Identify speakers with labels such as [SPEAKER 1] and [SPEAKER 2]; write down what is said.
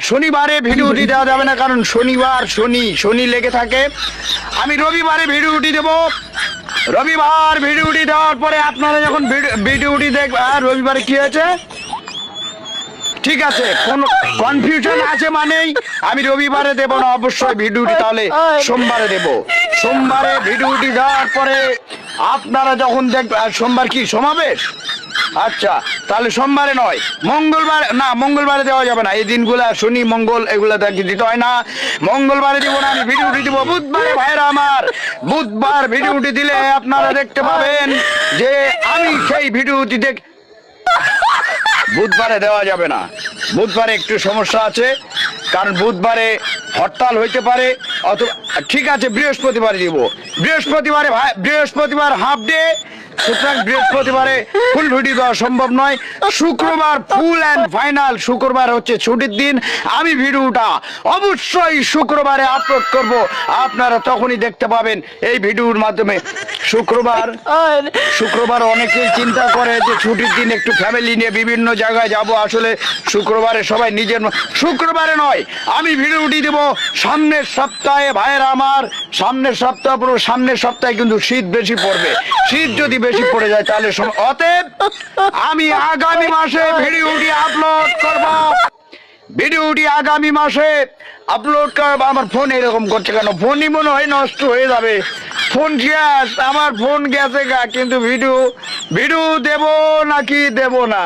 [SPEAKER 1] শনিবারে ভিডিওটি দেওয়া যাবে না, কারণ শনিবার শনি লেগে থাকে। আমি রবিবারে ভিডিওটি দেব। রবিবার ভিডিওটি দেওয়ার পরে আপনারা যখন ভিডিওটি দেখবেন, রবিবারে কি হয়েছে, ঠিক আছে, কোন কনফিউশন আছে মানেই আমি রবিবারে দেব না, অবশ্যই ভিডিওটি তাহলে সোমবারে দেব। সোমবারে ভিডিওটি দেওয়ার পরে আপনারা যখন দেখবেন, সোমবার কি সমাবেশ, আচ্ছা তাহলে সোমবারে নয়, মঙ্গলবার না, মঙ্গলবারে দেওয়া যাবে না, এই দিনগুলা শনি মঙ্গল এগুলা দিতে হয় না, মঙ্গলবারে দিব না, আমি ভিডিওটি দিব বুধবারে। ভাইরা আমার, বুধবার ভিডিওটি দিলে আপনারা দেখতে পাবেন যে আমি সেই ভিডিওটি বুধবারে দেওয়া যাবে না, বুধবারে একটু সমস্যা আছে, কারণ বুধবারে হরতাল হইতে পারে, অথবা ঠিক আছে বৃহস্পতিবারে দিব। বৃহস্পতিবার হাফ ডে, সুতরাং বৃহস্পতিবারে ফুল ভিডিও দেওয়া সম্ভব নয়। শুক্রবার ফুল অ্যান্ড ফাইনাল, শুক্রবার হচ্ছে ছুটির দিন, আমি ভিডিওটা অবশ্যই শুক্রবারে আপলোড করব, আপনারা তখনই দেখতে পাবেন এই ভিডিওর মাধ্যমে। শুক্রবার অনেকেই চিন্তা করে যে ছুটির দিন একটু ফ্যামিলি নিয়ে বিভিন্ন জায়গায় যাব, আসলে শুক্রবারে সবাই নিজের, শুক্রবারে নয়, আমি ভিডিওটি দেব সামনের সপ্তাহে। ভাইয়েরা আমার, সামনের সপ্তাহে কিন্তু শীত বেশি পড়বে, শীত যদি বেশি পড়ে যায় তাহলে অতএব আমি আগামী মাসে ভিডিওটি আপলোড করব, ভিডিওটি আগামী মাসে আপলোড করব। আমার ফোন এরকম করছে কেন, ফোনই মনে হয় নষ্ট হয়ে যাবে, ফোন গ্যাস, আমার ফোন গেছে গা, কিন্তু ভিডিও দেব নাকি দেব না।